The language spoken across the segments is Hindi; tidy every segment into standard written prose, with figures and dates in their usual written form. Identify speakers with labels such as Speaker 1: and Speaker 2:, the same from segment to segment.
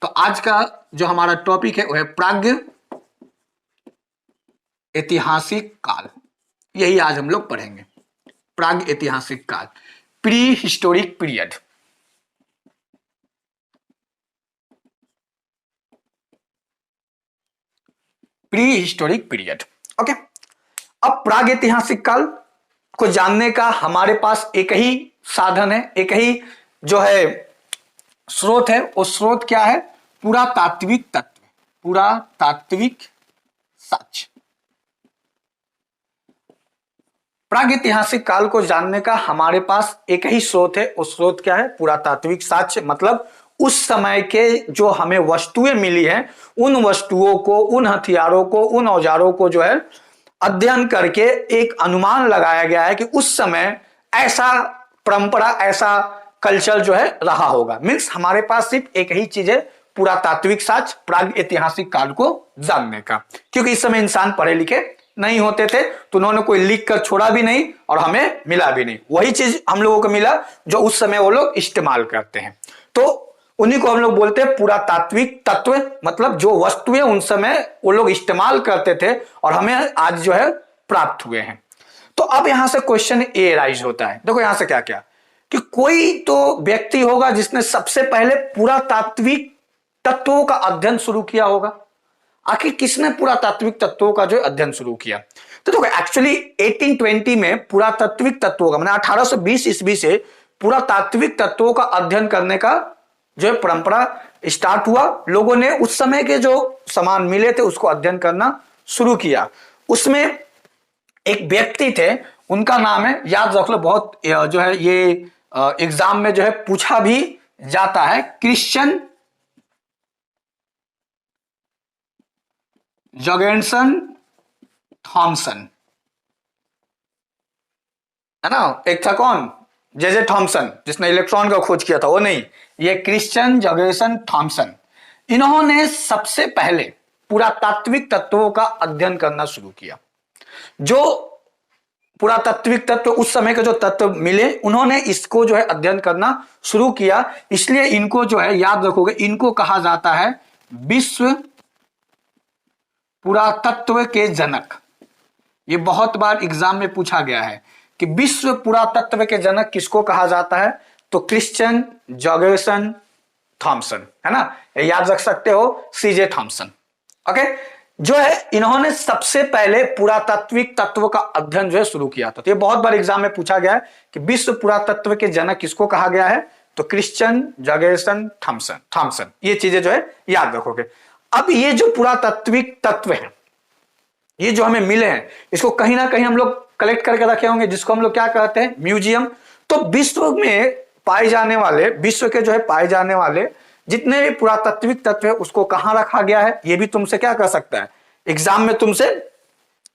Speaker 1: तो आज का जो हमारा टॉपिक है वो है प्राग ऐतिहासिक काल। यही आज हम लोग पढ़ेंगे, प्राग ऐतिहासिक काल, pre historic period. Pre historic period, okay. अब प्राग ऐतिहासिक काल को जानने का हमारे पास एक ही साधन है, एक ही जो है स्रोत है। वो स्रोत क्या है? पुरातात्विक तत्व, पुरातात्विक साक्ष्य। प्रागैतिहासिक काल को जानने का हमारे पास एक ही स्रोत है। उस स्रोत क्या है? पुरातात्विक साक्ष्य। मतलब उस समय के जो हमें वस्तुएं मिली हैं, उन वस्तुओं को, उन हथियारों को, उन औजारों को जो है अध्ययन करके एक अनुमान लगाया गया है कि उस समय ऐसा परंपरा, ऐसा कल्चर जो है रहा होगा। मीन्स हमारे पास सिर्फ एक ही चीज है, पुरातात्विक साक्ष्य प्राग ऐतिहासिक काल को जानने का। क्योंकि इस समय इंसान पढ़े लिखे नहीं होते थे, तो उन्होंने कोई लिख कर छोड़ा भी नहीं और हमें मिला भी नहीं। वही चीज हम लोगों को मिला जो उस समय वो लोग इस्तेमाल करते हैं। तो उन्हीं को हम लोग बोलते हैं पुरातात्विक तत्व। मतलब जो वस्तुएं उन समय वो लोग इस्तेमाल करते थे और हमें आज जो है प्राप्त हुए हैं। तो अब यहां से क्वेश्चन ए राइज होता है। देखो यहां से क्या क्या कि कोई तो व्यक्ति होगा जिसने सबसे पहले पुरातात्विक तत्वों का अध्ययन शुरू किया होगा। आखिर किसने पुरातात्विक तत्वों का जो अध्ययन शुरू किया? तो देखो एक्चुअली 1820 में पुरातात्विक तत्वों का, मैंने 1820 ईस्वी से पुरातात्विक तत्वों का अध्ययन करने का जो है परंपरा स्टार्ट हुआ। लोगों ने उस समय के जो सामान मिले थे उसको अध्ययन करना शुरू किया। उसमें एक व्यक्ति थे, उनका नाम है, याद रख लो, बहुत जो है ये एग्जाम में जो है पूछा भी जाता है, क्रिश्चियन जॉर्गेनसन थॉमसन, है ना। एक था कौन? जे थॉमसन, जिसने इलेक्ट्रॉन का खोज किया था, वो नहीं, ये क्रिश्चियन जॉर्गेनसन थॉमसन। इन्होंने सबसे पहले पुरातात्विक तत्वों का अध्ययन करना शुरू किया। जो पुरातात्विक तत्व, उस समय के जो तत्व मिले, उन्होंने इसको जो है अध्ययन करना शुरू किया। इसलिए इनको जो है, याद रखोगे, इनको कहा जाता है विश्व पुरातत्व के जनक। ये बहुत बार एग्जाम में पूछा गया है कि विश्व पुरातत्व के जनक किसको कहा जाता है? तो क्रिश्चियन जॉर्गेनसन थॉमसन, है ना। याद रख सकते हो, सीजे थॉमसन, ओके। जो है इन्होंने सबसे पहले पुरातात्विक तत्व का अध्ययन जो है शुरू किया था। तो ये बहुत बार एग्जाम में पूछा गया है कि विश्व पुरातत्व के जनक किसको कहा गया है? तो क्रिश्चियन जॉर्गेनसन थॉमसन। ये चीजें जो है याद रखोगे। अब ये जो पुरातात्विक तत्व है, ये जो हमें मिले हैं, इसको कहीं ना कहीं हम लोग कलेक्ट करके रखे होंगे, जिसको हम लोग क्या कहते हैं? म्यूजियम। तो विश्व में पाए जाने वाले, विश्व के जो है पाए जाने वाले जितने भी पुरातात्विक तत्व है, उसको कहां रखा गया है? ये भी तुमसे क्या कर सकता है, एग्जाम में तुमसे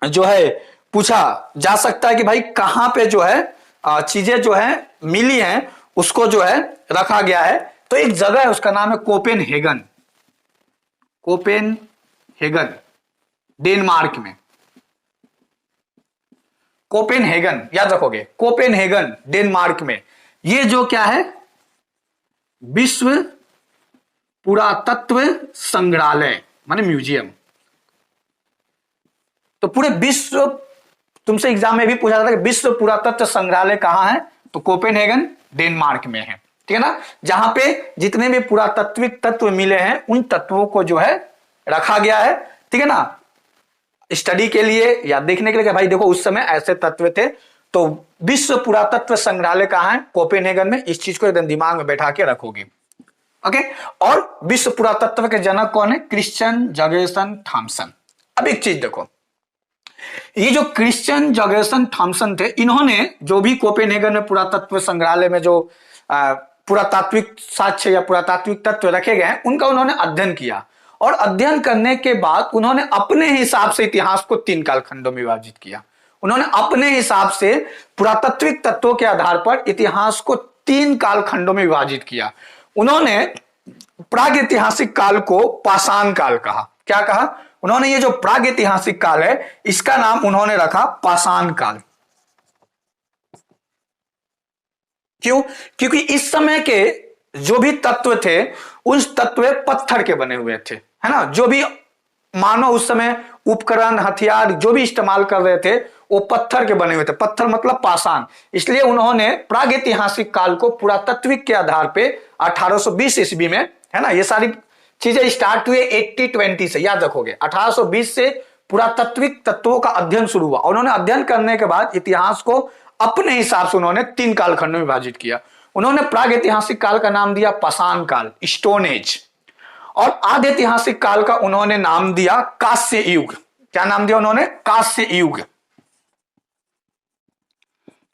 Speaker 1: जो है पूछा जा सकता है कि भाई कहां पे जो है चीजें जो है मिली हैं, उसको जो है रखा गया है। तो एक जगह है, उसका नाम है कोपेनहेगन। कोपेनहेगन, डेनमार्क में। कोपेनहेगन, याद रखोगे, कोपेनहेगन, डेनमार्क में। ये जो क्या है? विश्व पुरातत्व संग्रहालय, माने म्यूजियम। तो पूरे विश्व, तुमसे एग्जाम में भी पूछा जाता है कि विश्व पुरातत्व संग्रहालय कहां है? तो कोपेनहेगन, डेनमार्क में है, ठीक है ना। जहां पे जितने भी पुरातात्विक तत्व मिले हैं, उन तत्वों को जो है रखा गया है, ठीक है ना, स्टडी के लिए या देखने के लिए कि भाई देखो उस समय ऐसे तत्व थे। तो विश्व पुरातत्व संग्रहालय कहां है? कोपेनहेगन में। इस चीज को एकदम दिमाग में बैठा के रखोगे, ओके। और विश्व पुरातत्व के जनक कौन है? Christian Jurgensen Thomsen. अब एक चीज देखो, ये जो क्रिश्चियन जॉर्गेनसन थॉमसन थे, इन्होंने जो भी कोपेनहेगन में पुरातत्व संग्रहालय में जो पुरातात्विक साक्ष्य या पुरातात्विक तत्व रखे गए हैं, उनका उन्होंने अध्ययन किया। और अध्ययन करने के बाद उन्होंने अपने हिसाब से इतिहास को 3 कालखंडों में विभाजित किया। उन्होंने अपने हिसाब से पुरातात्विक तत्वों के आधार पर इतिहास को 3 कालखंडों में विभाजित किया। उन्होंने प्रागैतिहासिक काल को पाषाण काल कहा। क्या कहा उन्होंने? ये जो प्रागैतिहासिक काल है, इसका नाम उन्होंने रखा पाषाण काल। क्यों? क्योंकि इस समय के जो भी तत्व थे उस तत्व पत्थर के बने हुए थे, है ना। जो भी मानव उस समय उपकरण हथियार जो भी इस्तेमाल कर रहे थे वो पत्थर के बने हुए थे। पत्थर मतलब पाषाण। इसलिए उन्होंने प्रागैतिहासिक काल को पुरातत्विक के आधार पे 1820 ईस्वी में, है ना, ये सारी चीजें स्टार्ट हुए 80-20 से, याद रखोगे। 1820 से पुरातत्विक तत्वों का अध्ययन शुरू हुआ। उन्होंने अध्ययन करने के बाद इतिहास को अपने हिसाब से उन्होंने 3 कालखंडों में विभाजित किया। उन्होंने प्रागैतिहासिक काल का नाम दिया पाषाण काल, स्टोन एज, और आद्य ऐतिहासिक काल का उन्होंने नाम दिया कांस्य युग। क्या नाम दिया उन्होंने? कांस्य युग।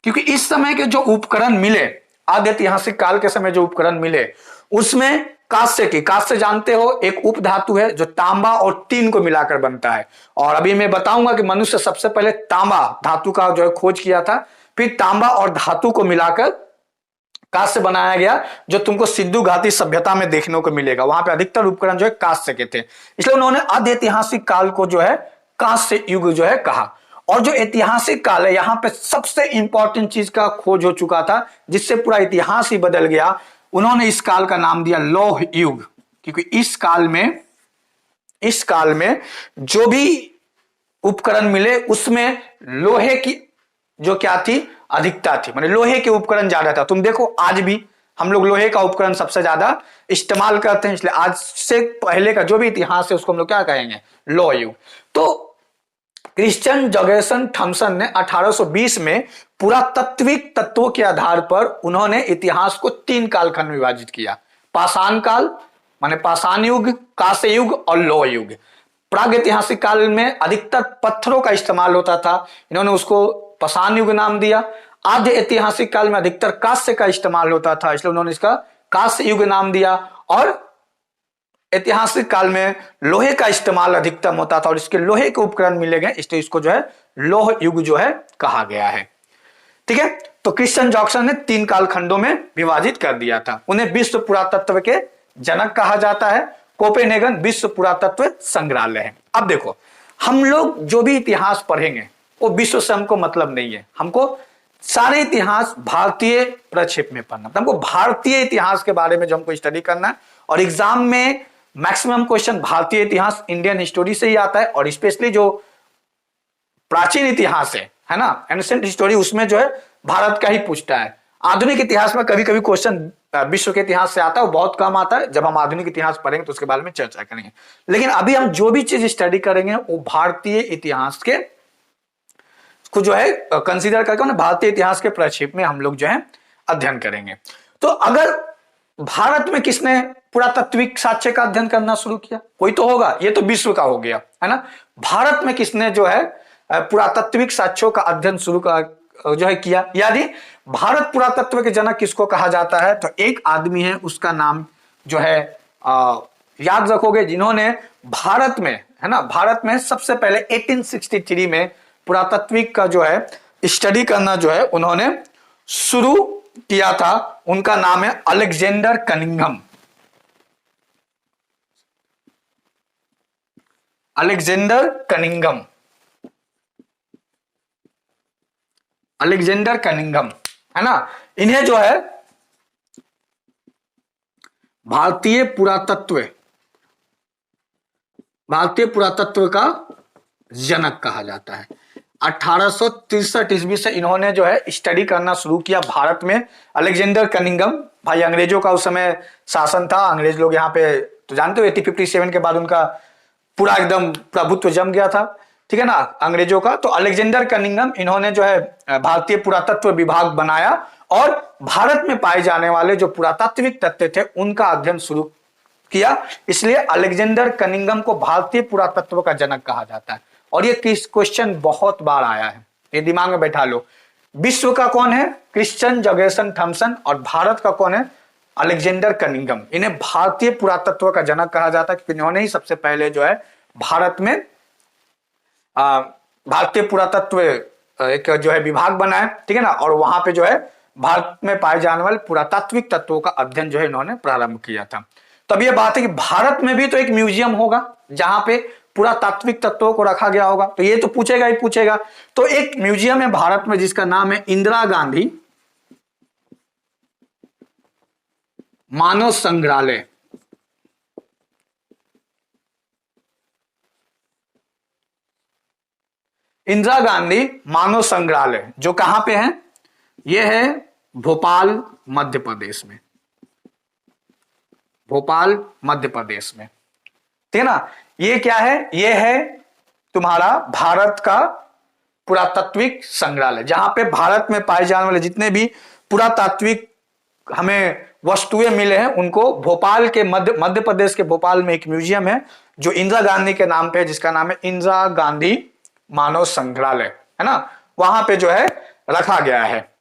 Speaker 1: क्योंकि इस समय के जो उपकरण मिले, आद्य ऐतिहासिक काल के समय जो उपकरण मिले उसमें कांस्य जानते हो एक उप धातु है जो तांबा और टीन को मिलाकर बनता है। और अभी मैं बताऊंगा कि मनुष्य सबसे पहले तांबा धातु का जो है खोज किया था, फिर तांबा और धातु को मिलाकर कांस्य बनाया गया, जो तुमको सिंधु घाटी सभ्यता में देखने को मिलेगा। वहां पे अधिकतर उपकरण जो है कांस्य के थे, इसलिए उन्होंने आद्य ऐतिहासिक काल को जो है कांस्य युग जो है कहा। और जो ऐतिहासिक काल है, यहां पे सबसे इंपॉर्टेंट चीज का खोज हो चुका था जिससे पूरा इतिहास ही बदल गया। उन्होंने इस काल का नाम दिया लौह युग, क्योंकि इस काल में जो भी उपकरण मिले उसमें लोहे की जो क्या थी, अधिकता थी, माने लोहे के उपकरण ज्यादा था। तुम देखो आज भी हम लोग लोहे का उपकरण सबसे ज्यादा इस्तेमाल करते हैं, इसलिए आज से पहले का जो भी इतिहास है उसको हम लोग क्या कहेंगे, लौह युग। तो क्रिश्चियन जॉर्गेसन थॉमसन ने 1820 में पुरातत्विक तत्वों के आधार पर उन्होंने इतिहास को 3 कालखंड में विभाजित किया। पाषाण काल माने पाषाण युग, कांस्य युग और लौह युग। प्रागैतिहासिक काल में अधिकतर पत्थरों का इस्तेमाल होता था, इन्होंने उसको पाषाण युग नाम दिया। आद्य ऐतिहासिक काल में अधिकतर कांस्य का इस्तेमाल होता था, इसलिए उन्होंने इसका कांस्य युग नाम दिया। और ऐतिहासिक काल में लोहे का इस्तेमाल अधिकतम होता था और इसके लोहे के उपकरण मिले गए, इसलिए इसको जो है लौह युग जो है कहा गया है। ठीक है, तो क्रिश्चियन जॉर्गेसन ने 3 कालखंडों में विभाजित कर दिया था। उन्हें विश्व पुरातत्व के जनक कहा जाता है। कोपेनहेगन विश्व पुरातत्व संग्रहालय है। अब देखो, हम लोग जो भी इतिहास पढ़ेंगे वो विश्व से हमको मतलब नहीं है, हमको सारे इतिहास भारतीय प्रक्षेप में पढ़ना, हमको भारतीय इतिहास के बारे में जो हमको स्टडी करना है। और एग्जाम में मैक्सिमम क्वेश्चन भारतीय इतिहास, इंडियन हिस्टोरी से ही आता है। और स्पेशली जो प्राचीन इतिहास है ना, एंशिएंट हिस्टोरी, उसमें जो है भारत का ही पूछता है। आधुनिक इतिहास में कभी कभी क्वेश्चन विश्व के इतिहास से आता है, वो बहुत कम आता है। जब हम आधुनिक इतिहास पढ़ेंगे तो उसके बारे में चर्चा करेंगे। लेकिन अभी हम जो भी चीज स्टडी करेंगे वो भारतीय इतिहास के को जो है कंसीडर करके भारतीय इतिहास के प्रक्षेप में हम लोग जो है अध्ययन करेंगे। तो अगर भारत में किसने पुरातात्विक साक्ष्य का अध्ययन करना शुरू किया? कोई तो होगा, ये तो विश्व का हो गया, है ना। भारत में किसने जो है पुरातात्विक साक्ष्यों का अध्ययन शुरू जो है किया? यदि भारत पुरातत्व के जनक किसको कहा जाता है तो एक आदमी है, उसका नाम जो है याद रखोगे, जिन्होंने भारत में, है ना, भारत में सबसे पहले 1863 में पुरातत्विक का जो है स्टडी करना जो है उन्होंने शुरू किया था। उनका नाम है Alexander Cunningham. Alexander Cunningham, Alexander Cunningham, है ना। इन्हें जो है भारतीय पुरातत्व का जनक कहा जाता है। 1863 ईस्वी से इन्होंने जो है स्टडी करना शुरू किया भारत में। अलेक्जेंडर कनिंघम, भाई अंग्रेजों का उस समय शासन था, अंग्रेज लोग यहाँ पे तो जानते हो 1857 के बाद उनका पूरा एकदम प्रभुत्व जम गया था, ठीक है ना, अंग्रेजों का। तो अलेक्जेंडर कनिंघम इन्होंने जो है भारतीय पुरातत्व विभाग बनाया और भारत में पाए जाने वाले जो पुरातात्विक तथ्य थे उनका अध्ययन शुरू किया। इसलिए अलेक्जेंडर कनिंघम को भारतीय पुरातत्व का जनक कहा जाता है। और ये क्वेश्चन बहुत बार आया है, ये दिमाग में बैठा लो। विश्व का कौन है? Christian Jurgensen Thomsen. और भारत का कौन है? Alexander Cunningham. इन्हें भारतीय पुरातत्व का जनक कहा जाता है क्योंकि इन्होंने ही सबसे पहले जो है भारत में भारतीय पुरातत्व एक जो है विभाग बनाया, ठीक है ना। और वहां पे जो है भारत में पाए जाने वाले पुरातात्विक तत्वों का अध्ययन जो है इन्होंने प्रारंभ किया था। तब यह बात है कि भारत में भी तो एक म्यूजियम होगा जहां पे पुरातात्विक तत्वों को रखा गया होगा, तो ये तो पूछेगा ही पूछेगा। तो एक म्यूजियम है भारत में जिसका नाम है इंदिरा गांधी मानव संग्रहालय। इंदिरा गांधी मानव संग्रहालय जो कहां पे है? यह है भोपाल मध्य प्रदेश में। भोपाल मध्य प्रदेश में, ठीक है ना। ये क्या है? ये है तुम्हारा भारत का पुरातात्विक संग्रहालय, जहां पे भारत में पाए जाने वाले जितने भी पुरातात्विक हमें वस्तुएं मिले हैं उनको भोपाल के मध्य प्रदेश के भोपाल में एक म्यूजियम है जो इंदिरा गांधी के नाम पे है, जिसका नाम है इंदिरा गांधी मानव संग्रहालय, है ना। वहां पे जो है रखा गया है।